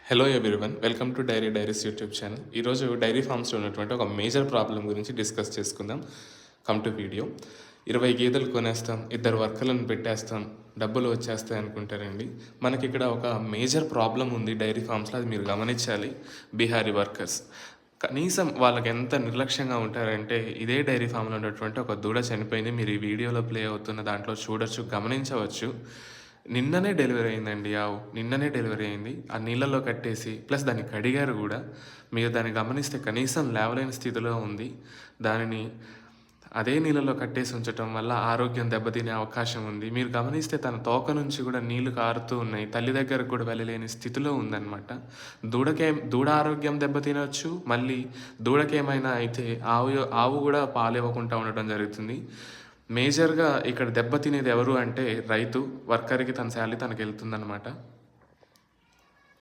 Hello everyone, welcome to diaries YouTube channel. ఈరోజు dairy ఫార్మ్స్లో ఉన్నటువంటి ఒక మేజర్ ప్రాబ్లం గురించి డిస్కస్ చేసుకుందాం. Come to video. 20 గేదెలు కొనేస్తాం, 2 వర్కర్లను పెట్టేస్తాం, డబ్బులు వచ్చేస్తాయి అనుకుంటారండి. మనకి ఇక్కడ ఒక మేజర్ ప్రాబ్లం ఉంది డైరీ ఫార్మ్స్లో, అది మీరు గమనించాలి. బీహారీ వర్కర్స్ కనీసం వాళ్ళకి ఎంత నిర్లక్ష్యంగా ఉంటారంటే, ఇదే డైరీ ఫామ్లో ఉన్నటువంటి ఒక దూడ చనిపోయింది. మీరు ఈ వీడియోలో ప్లే అవుతున్న దాంట్లో చూడొచ్చు, గమనించవచ్చు. నిన్ననే డెలివరీ అయిందండి ఆవు. నిన్ననే డెలివరీ అయింది. ఆ నీళ్ళలో కట్టేసి ప్లస్ దాన్ని కడిగారు కూడా. మీరు దాన్ని గమనిస్తే కనీసం లేవలేని స్థితిలో ఉంది. దానిని అదే నీళ్ళలో కట్టేసి ఉంచటం వల్ల ఆరోగ్యం దెబ్బతినే అవకాశం ఉంది. మీరు గమనిస్తే తన తోక నుంచి కూడా నీళ్లు కారుతూ ఉన్నాయి. తల్లి దగ్గరకు కూడా వెళ్ళలేని స్థితిలో ఉందన్నమాట. దూడ ఆరోగ్యం దెబ్బతినొచ్చు. మళ్ళీ దూడకేమైనా అయితే ఆవు కూడా పాలివ్వకుండా ఉండటం జరుగుతుంది. మేజర్గా ఇక్కడ దెబ్బతినేది ఎవరు అంటే రైతు. వర్కర్కి తన శాలరీ తనకు వెళ్తుందనమాట.